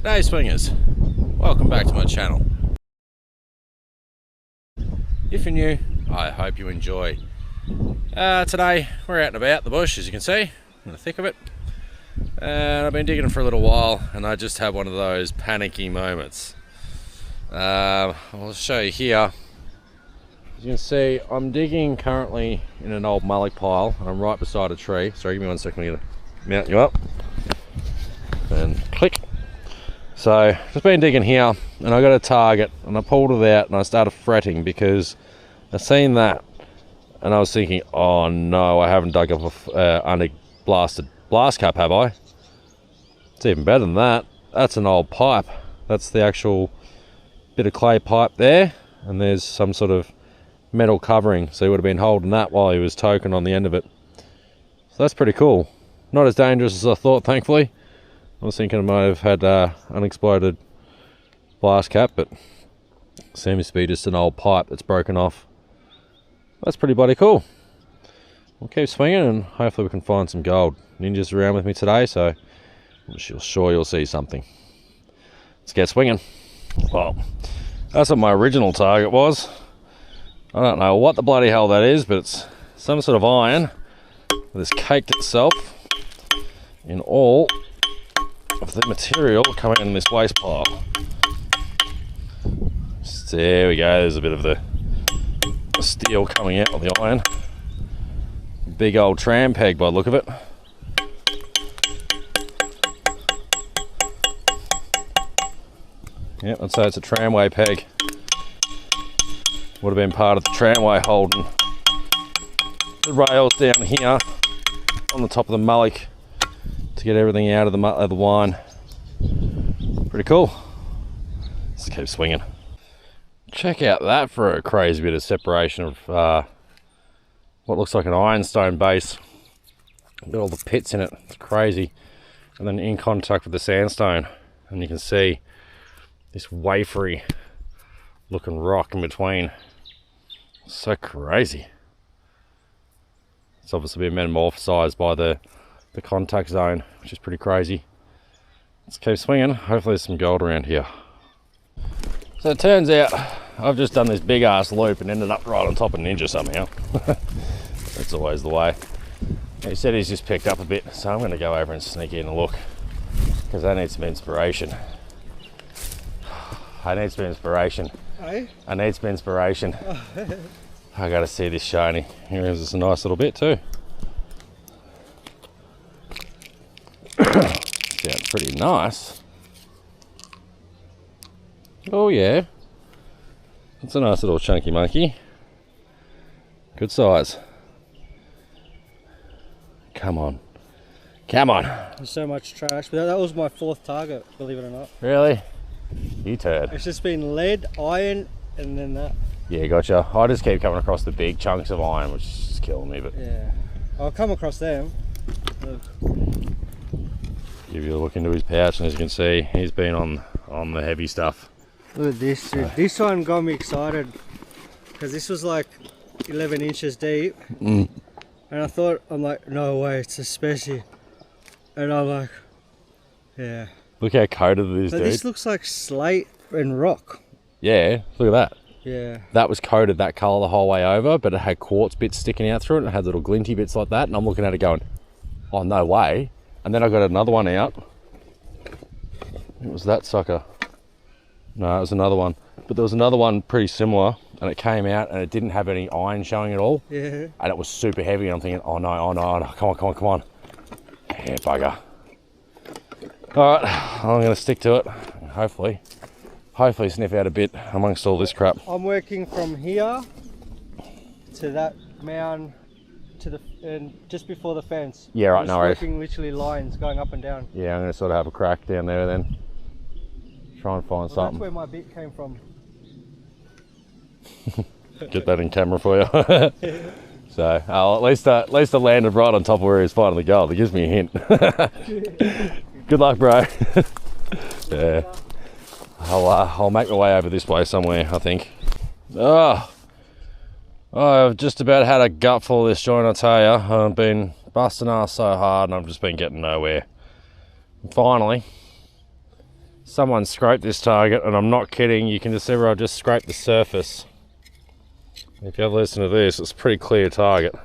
G'day swingers, welcome back to my channel. If you're new, I hope you enjoy. Today we're out and about the bush, as you can see, in the thick of it. And I've been digging for a little while and I just had one of those panicky moments. I'll show you here. As you can see, I'm digging currently in an old mullock pile and I'm right beside a tree. Sorry, give me 1 second, I'm going to mount you up. And click. So just been digging here and I got a target and I pulled it out and I started fretting because I seen that and I was thinking, oh no, I haven't dug up a under-blasted blast cap, have I? It's even better than that. That's an old pipe. That's the actual bit of clay pipe there, and there's some sort of metal covering, so he would have been holding that while he was toking on the end of it. So that's pretty cool. Not as dangerous as I thought, thankfully. I was thinking I might have had unexploded blast cap, but seems to be just an old pipe that's broken off. That's pretty bloody cool. We'll keep swinging and hopefully we can find some gold. Ninja's around with me today, so I'm sure you'll see something. Let's get swinging. Well, that's what my original target was. I don't know what the bloody hell that is, but it's some sort of iron that's caked itself in all of the material coming in this waste pile. So there we go, there's a bit of the steel coming out of the iron. Big old tram peg by the look of it. Yep, I'd say it's a tramway peg. Would have been part of the tramway holding the rails down here on the top of the mullock to get everything out of the wine. Pretty cool. Let's keep swinging. Check out that for a crazy bit of separation of what looks like an ironstone base. Got all the pits in it, it's crazy. And then in contact with the sandstone, and you can see this wafery looking rock in between. So crazy. It's obviously been metamorphosized by the contact zone, which is pretty crazy. Let's keep swinging. Hopefully there's some gold around here. So it turns out I've just done this big ass loop and ended up right on top of Ninja somehow. That's always the way. He said he's just picked up a bit, so I'm going to go over and sneak in and look, because I need some inspiration. I need some inspiration. Hey? I need some inspiration. I gotta see this shiny. Here's a nice little bit too. Sounds pretty nice. Oh yeah. That's a nice little chunky monkey. Good size. Come on. Come on. There's so much trash, but that was my 4th target, believe it or not. Really? You turd. It's just been lead, iron, and then that. Yeah, gotcha. I just keep coming across the big chunks of iron, which is just killing me, but yeah. I'll come across them. Give you a look into his pouch, and as you can see, he's been on the heavy stuff. Look at this, dude. This one got me excited because this was like 11 inches deep. And I thought, I'm like, no way, it's a specie. And I'm like, yeah. Look how coated it is, So dude. this looks like slate and rock. Yeah, look at that. Yeah. That was coated that colour the whole way over, but it had quartz bits sticking out through it, and it had little glinty bits like that, and I'm looking at it going, oh, no way. And then I got another one out. It was that sucker. No, it was another one. But there was another one pretty similar, and it came out, and it didn't have any iron showing at all. Yeah. And it was super heavy, and I'm thinking, oh no, come on. Yeah, bugger. Alright, I'm going to stick to it, and hopefully sniff out a bit amongst all this crap. I'm working from here to that mound to the and just before the fence. Yeah, right, no worries. Working literally lines going up and down. Yeah, I'm going to sort of have a crack down there then. Try and find something. That's where my bit came from. Get that in camera for you. So, at least I landed right on top of where he was finding the gold. It gives me a hint. Good luck, bro. Yeah. I'll make my way over this way somewhere, I think. Oh, I've just about had a gutful of this joint, I tell you. I've been busting ass so hard and I've just been getting nowhere. And finally, Someone scraped this target, and I'm not kidding. You can just see where I just scraped the surface. If you have a listen to this, it's a pretty clear target. Got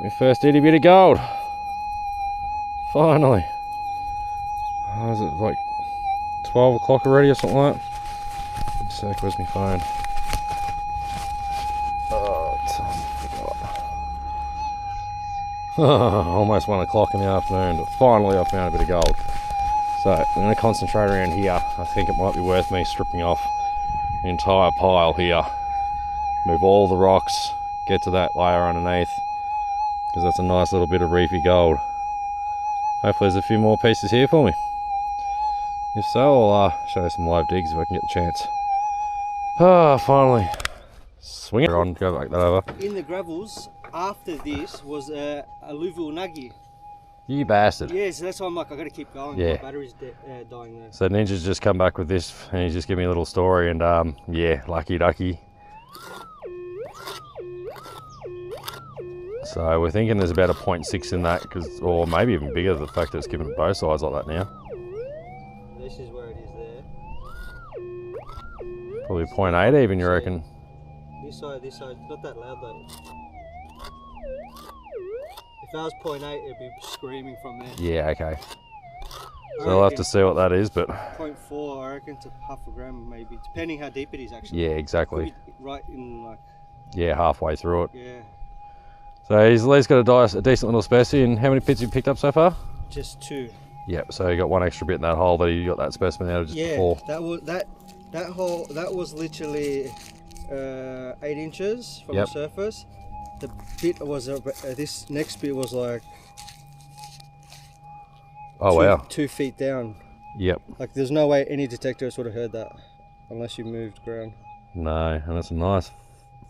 my first itty bit of gold. Finally. Oh, is it like 12 o'clock already or something like that? One sec, where's my phone? Oh, almost 1 o'clock in the afternoon, but finally I found a bit of gold. So I'm going to concentrate around here. I think it might be worth me stripping off the entire pile here. Move all the rocks, get to that layer underneath, because that's a nice little bit of reefy gold. Hopefully there's a few more pieces here for me. If so, I'll show you some live digs if I can get the chance. Ah, finally. Swing it on, go back that over. In the gravels, after this was a alluvial nuggy. You bastard. Yeah, so that's why I'm like, I gotta keep going. Yeah. My battery's dying there. So Ninja's just come back with this, and he's just given me a little story, and yeah, lucky ducky. So we're thinking there's about a 0.6 in that, or maybe even bigger, the fact that it's given both sides like that now. This is where it is there. Probably 0.8 even, you reckon? This side, not that loud though. If that was 0.8, it'd be screaming from there. Yeah, okay. So I'll have to see what that is, but... 0.4, I reckon, to half a gram maybe, depending how deep it is actually. Yeah, exactly. Right in like... Yeah, halfway through it. Yeah. So he's at least got a decent little specimen. And how many pits have you picked up so far? Just 2. Yep, so you got 1 extra bit in that hole that you got that specimen out of just before. Yeah, that hole, that was literally 8 inches from the surface. The bit was, this next bit was like... Oh wow. 2 feet down. Yep. Like there's no way any detector would have heard that unless you moved ground. No, and that's a nice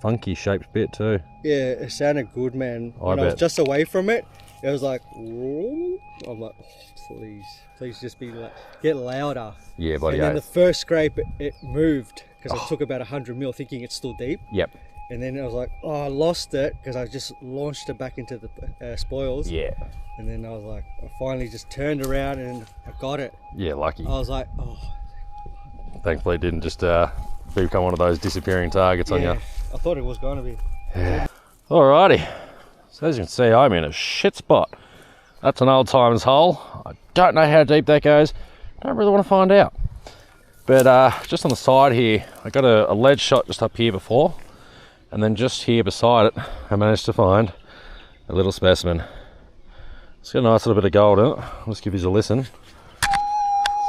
funky shaped bit too. Yeah, it sounded good, man. I When I was bet. just away from it, it was like, I'm like, oh, please just be like, get louder. Yeah, buddy. And then the first scrape, it moved because I took about 100 mil thinking it's still deep. Yep. And then I was like, oh, I lost it because I just launched it back into the spoils. Yeah. And then I was like, I finally just turned around and I got it. Yeah, lucky. I was like, oh. Thankfully it didn't just become one of those disappearing targets on you. I thought it was going to be. Yeah. Alrighty. So as you can see, I'm in a shit spot. That's an old timer's hole. I don't know how deep that goes. Don't really want to find out. But just on the side here, I got a lead shot just up here before. And then just here beside it, I managed to find a little specimen. It's got a nice little bit of gold in it. I'll just give you a listen.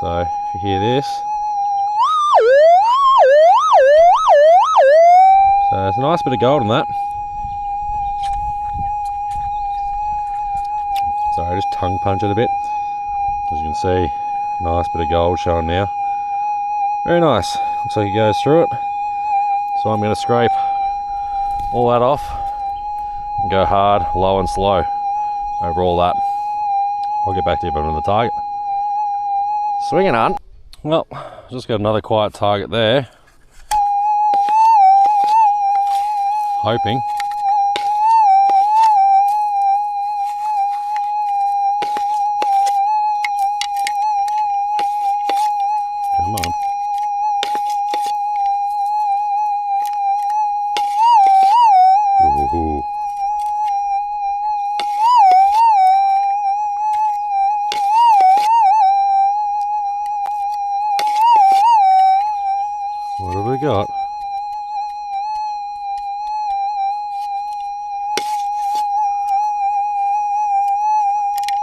So if you hear this. So there's a nice bit of gold in that. Sorry, I just tongue punch it a bit. As you can see, nice bit of gold showing now. Very nice. Looks like it goes through it. So I'm going to scrape all that off and go hard, low and slow over all that. I'll get back to you about another target. Swinging on. Well, just got another quiet target there. Hoping. Come on. Ooh. What have we got?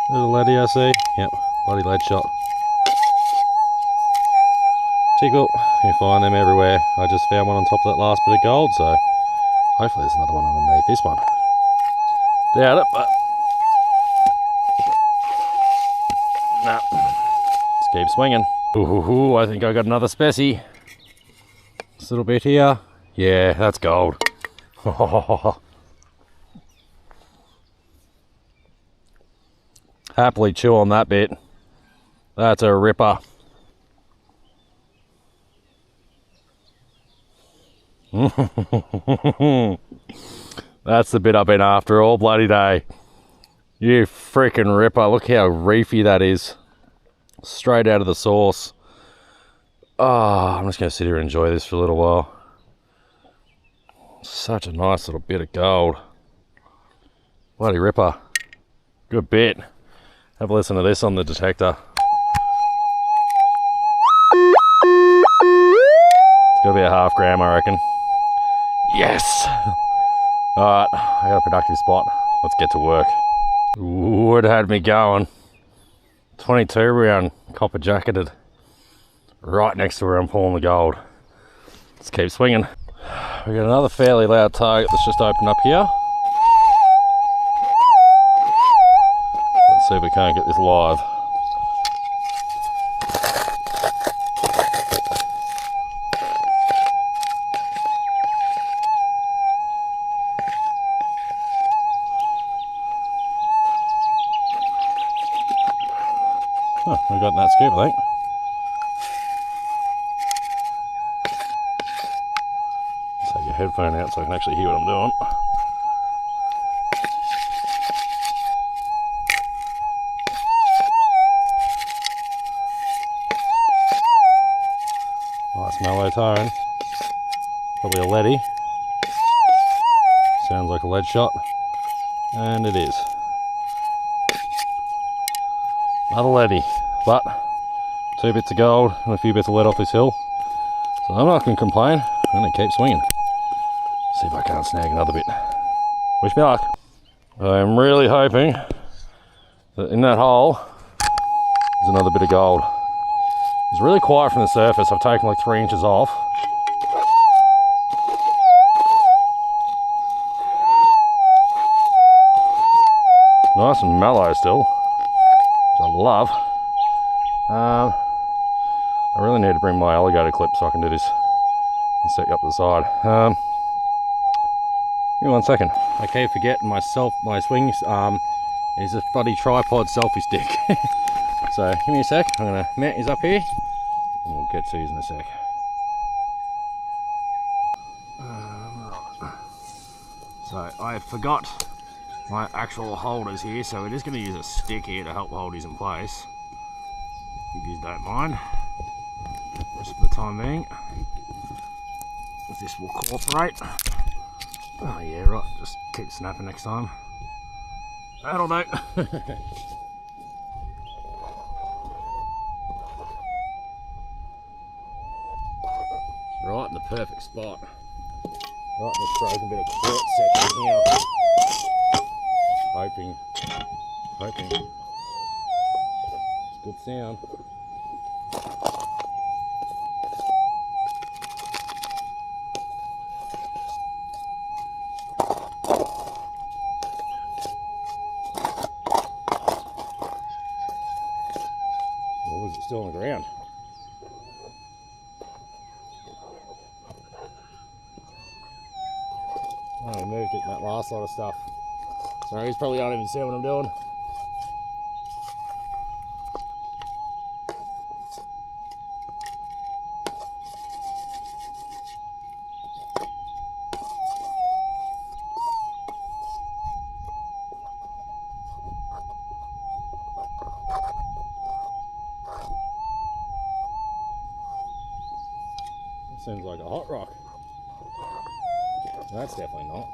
There's a laddie I see. Yep, bloody lead shot. Tickle, you find them everywhere. I just found one on top of that last bit of gold, so hopefully there's another one underneath this one. Doubt it, but nah. Let's keep swinging. Ooh, I think I got another specie. This little bit here. Yeah, that's gold. Happily chew on that bit. That's a ripper. That's the bit I've been after all bloody day. You freaking ripper. Look how reefy that is. Straight out of the source. Oh, I'm just going to sit here and enjoy this for a little while. Such a nice little bit of gold. Bloody ripper. Good bit. Have a listen to this on the detector. It's going to be a half gram, I reckon. Yes! Alright, I got a productive spot. Let's get to work. Ooh, it had me going. 22 round, copper jacketed. Right next to where I'm pulling the gold. Let's keep swinging. We got another fairly loud target that's just opened up here. Let's see if we can't get this live. Oh, we got that scoop, I think. Let's take your headphone out so I can actually hear what I'm doing. Nice mellow tone. Probably a leady. Sounds like a lead shot. And it is. Another leady, but 2 bits of gold and a few bits of lead off this hill. So I'm not going to complain. I'm going to keep swinging. See if I can't snag another bit. Wish me luck. I'm really hoping that in that hole there's another bit of gold. It's really quiet from the surface. I've taken like 3 inches off. Nice and mellow still, which I love. I really need to bring my alligator clip so I can do this and set you up to the side. Give me 1 second. I keep forgetting my swing is a bloody tripod selfie stick. So give me a sec. I'm gonna mount these up here and we'll get to these in a sec. So I forgot my actual holders here, so we're just going to use a stick here to help hold these in place, if you don't mind, just for the time being. If this will cooperate. Oh yeah, right, just keep snapping next time. That'll do. Right in the perfect spot. Right in this broken bit of quartz section here. Hoping. It's a good sound. Or was it still on the ground? Oh, I moved it in that last lot of stuff. Sorry, he's probably don't even see what I'm doing. That seems like a hot rock. That's definitely not.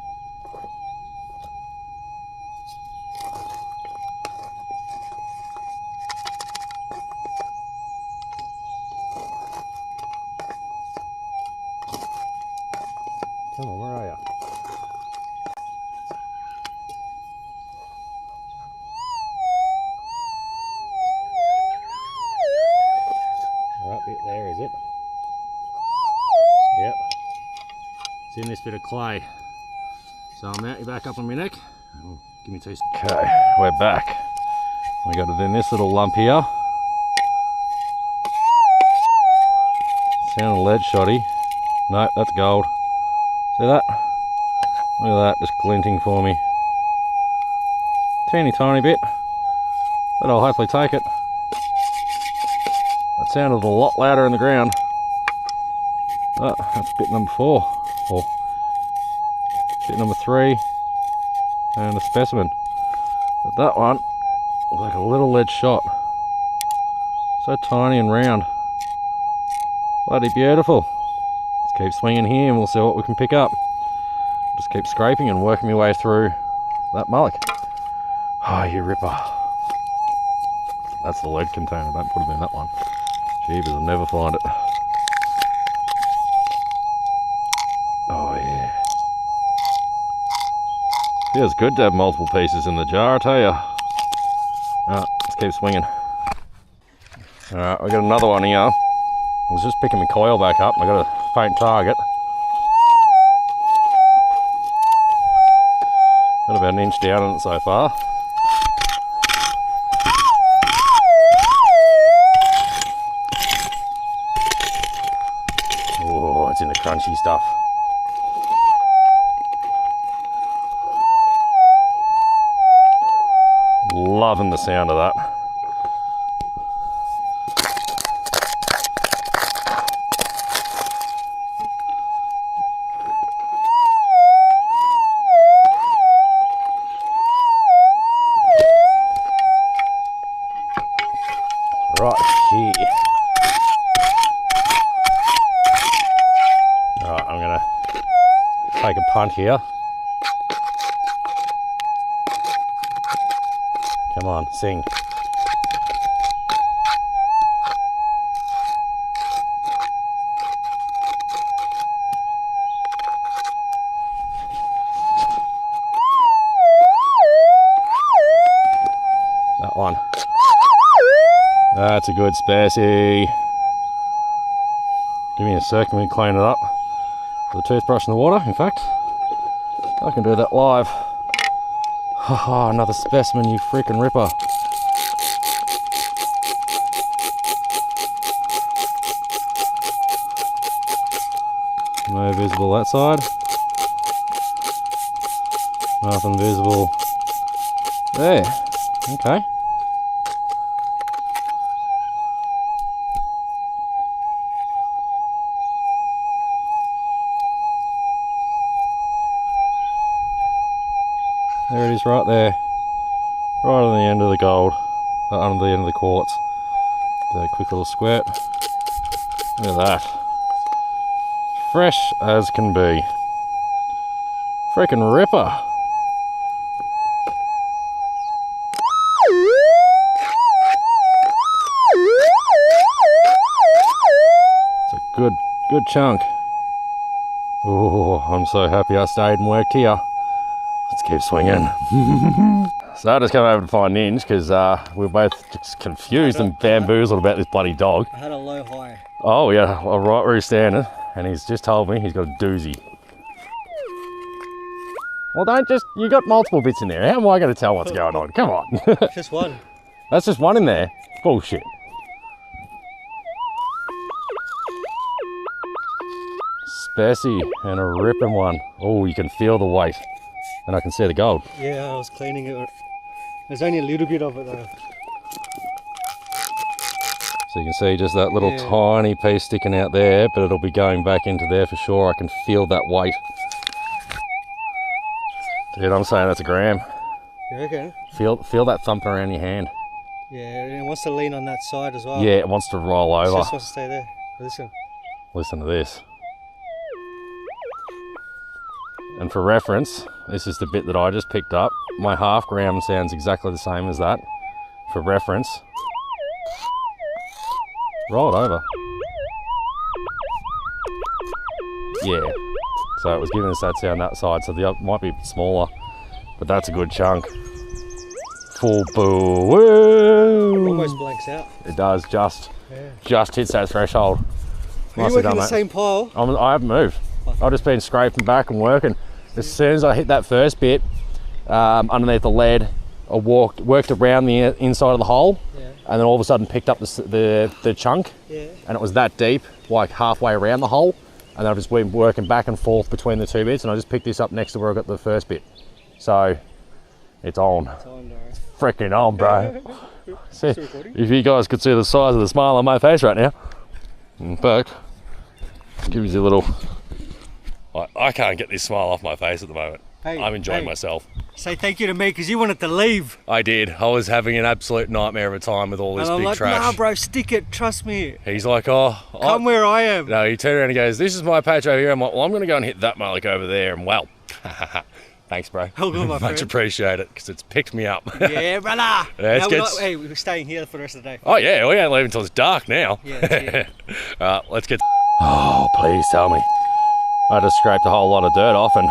Come on, where are you? Right bit there, is it? Yep. It's in this bit of clay. So I'll mount you back up on my neck. Oh, give me 2 seconds. Okay, we're back. We got it in this little lump here. Sound a lead shotty. No, that's gold. See that? Look at that, just glinting for me. Teeny tiny bit, but I'll hopefully take it. That sounded a lot louder in the ground. Oh, that's bit number 4, or bit number 3, and a specimen. But that one looks like a little lead shot. So tiny and round. Bloody beautiful. Let's keep swinging here and we'll see what we can pick up. Just keep scraping and working my way through that mullock. Oh, you ripper. That's the lead container, don't put it in that one. Jeebus, I'll never find it. Oh yeah. Feels good to have multiple pieces in the jar, I tell ya. Alright, let's keep swinging. Alright, we got another one here. I was just picking my coil back up and I got a faint target. Got about an inch down on it so far. Oh, it's in the crunchy stuff. Loving the sound of that. Right here. Alright, I'm gonna take a punt here. Come on, sing. That one. That's a good species. Give me a sec, let me clean it up with a toothbrush in the water. In fact, I can do that live. Haha, another specimen, you freaking ripper. No visible that side. Nothing visible there. Okay. There it is right there. Right on the end of the gold. On the end of the quartz. Do a quick little squirt. Look at that. Fresh as can be. Freaking ripper. It's a good chunk. Oh, I'm so happy I stayed and worked here. Let's keep swinging. So I just came over to find Ninja because we were both just confused and bamboozled about this bloody dog. I had a low high. Oh yeah, well, right where he's standing, and he's just told me he's got a doozy. Well, don't just, you got multiple bits in there. How am I going to tell what's going on? Come on. Just one. That's just one in there. Bullshit. Specy and a ripping one. Oh, you can feel the weight. And I can see the gold. Yeah, I was cleaning it. There's only a little bit of it though. So you can see just that little tiny piece sticking out there, but it'll be going back into there for sure. I can feel that weight. Dude, I'm saying that's a gram. You reckon? Feel that thumping around your hand. Yeah, and it wants to lean on that side as well. Yeah, it wants to roll over. It just wants to stay there. Listen. Listen to this. And for reference, this is the bit that I just picked up. My half gram sounds exactly the same as that. For reference. Roll it over. Yeah. So it was giving us that sound that side, so the other might be smaller. But that's a good chunk. Full boo. Woo! Almost blanks out. It does, just hits that threshold. Are you working the same pile? I haven't moved. I've just been scraping back and working. As soon as I hit that first bit underneath the lead, I worked around the inside of the hole, and then all of a sudden picked up the chunk, and it was that deep, like halfway around the hole, and then I've just been working back and forth between the two bits, and I just picked this up next to where I got the first bit. So it's on. It's on, bro. It's freaking on, bro. See, if you guys could see the size of the smile on my face right now. In fact, give you a little. I can't get this smile off my face at the moment. Hey, I'm enjoying hey. myself. Say thank you to me because you wanted to leave. I did. I was having an absolute nightmare of a time with all this And I'm big like, trash. nah, bro, stick it. Trust me. He's like, oh, Come where I am. No, he turned around and goes, this is my patch over here. I'm like, well, I'm going to go and hit that mullock over there. And well, thanks, bro. All good, my Much friend. Appreciate it because it's picked me up. Yeah, brother. Let's Now get... hey, we're staying here for the rest of the day. Oh, yeah, we ain't leaving until it's dark now. Yeah, let's get... Oh, please tell me. I just scraped a whole lot of dirt off and...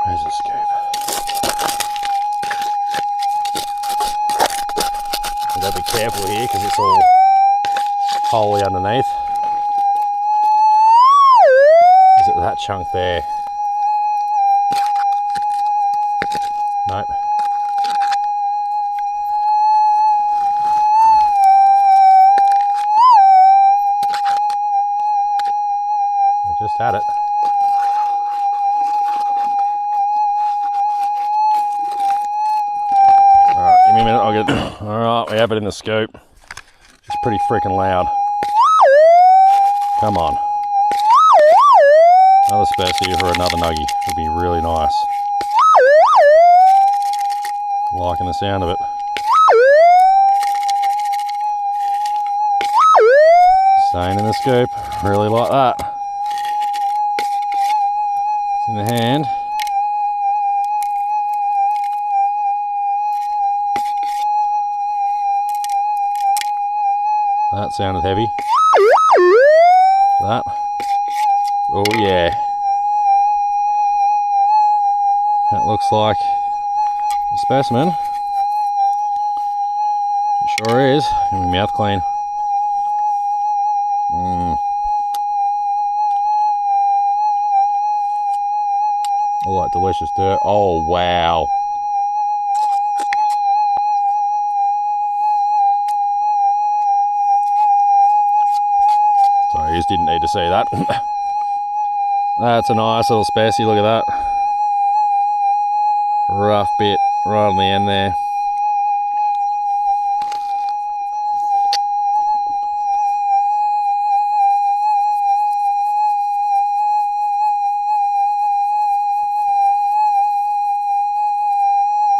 Where's the scoop? I've got to be careful here because it's all holy underneath. Is it that chunk there? Nope. I just had it. Alright, give me a minute, I'll get it. Alright, we have it in the scoop. It's pretty freaking loud. Come on. Another special for another nuggie would be really nice. Liking the sound of it. Staying in the scoop, really like that. It's in the hand. That sounded heavy. That. Oh yeah. That looks like a specimen. It sure is. Get my mouth clean. All that delicious dirt. Oh wow. Sorry, you just didn't need to see that. That's a nice little specy, look at that. Rough bit right on the end there.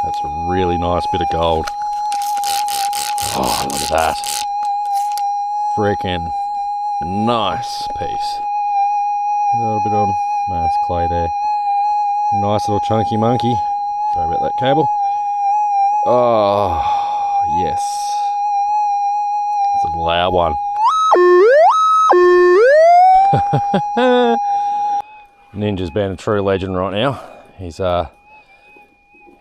That's a really nice bit of gold. Oh, look at that. Freaking nice piece. A little bit on, no, it's clay there. Nice little chunky monkey. Sorry about that cable. Oh, yes. It's a loud one. Ninja's been a true legend right now. He's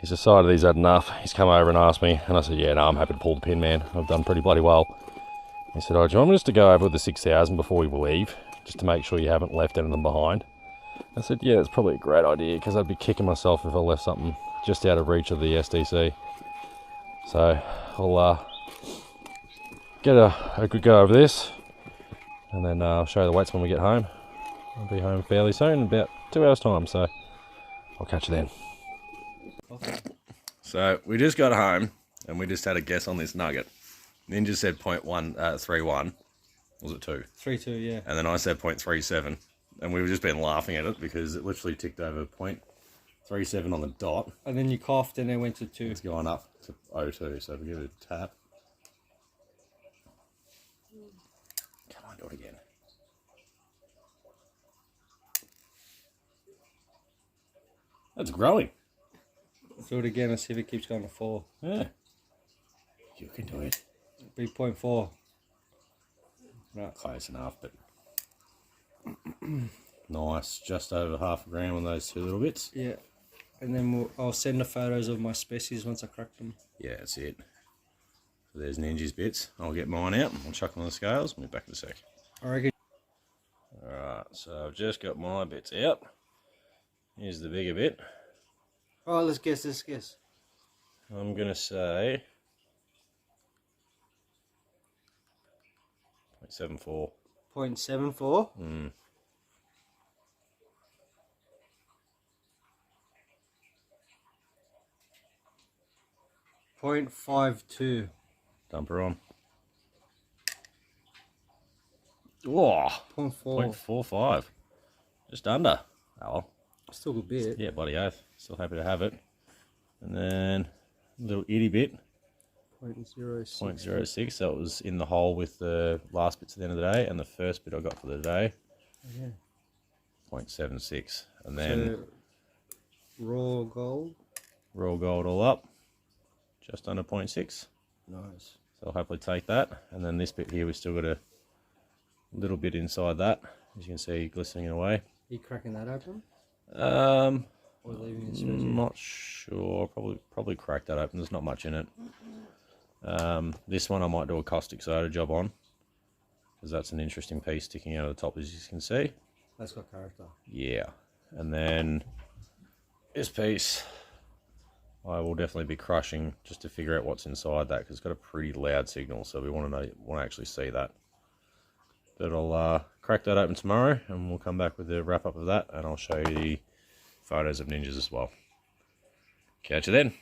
decided he's had enough. He's come over and asked me, and I said, yeah, no, I'm happy to pull the pin, man. I've done pretty bloody well. He said, oh, do you want me just to go over with the 6,000 before we leave, just to make sure you haven't left anything behind? I said, yeah, it's probably a great idea, because I'd be kicking myself if I left something just out of reach of the SDC. So I'll get a good go over this, and then I'll show you the weights when we get home. I'll be home fairly soon, in about 2 hours time, so I'll catch you then. So we just got home, and we just had a guess on this nugget. Ninja said 0.131. Was it 2? 3-2, yeah. And then I said 0.37. And we've just been laughing at it because it literally ticked over 0.37 on the dot. And then you coughed and then went to 2. It's gone up to 0.02. So if we give it a tap. Come on, do it again. That's growing. Do it again and see if it keeps going to 4. Yeah. You can do it. Be 0.4. Right, close enough, but nice. Just over half a gram on those 2 little bits. Yeah. And then I'll send the photos of my species once I crack them. Yeah, that's it. So there's Ninja's bits. I'll get mine out. I'll chuck them on the scales. We'll be back in a sec. I reckon. Alright, so I've just got my bits out. Here's the bigger bit. Oh, let's guess. I'm going to say 0.74. 0.74. 0.52. Dump her on. Oh, 0.4. 0.45. Just under. Oh well. Still a good bit. Yeah, bloody oath. Still happy to have it. And then a little itty bit. 0.06. 0.06. So it was in the hole with the last bits at the end of the day, and the first bit I got for the day. Yeah. 0.76. And then So, raw gold. raw gold all up. Just under 0.6. Nice. So I'll happily take that. And then this bit here, we've still got a little bit inside that. As you can see, glistening away. You cracking that open? Or leaving it I'm not sure. Probably crack that open. There's not much in it. This one I might do a caustic soda job on, because that's an interesting piece sticking out of the top, as you can see. That's got character. Yeah. And then this piece I will definitely be crushing just to figure out what's inside that, because it's got a pretty loud signal, so we want to actually see that. But I'll crack that open tomorrow, and we'll come back with the wrap up of that, and I'll show you the photos of ninjas as well. Catch you then.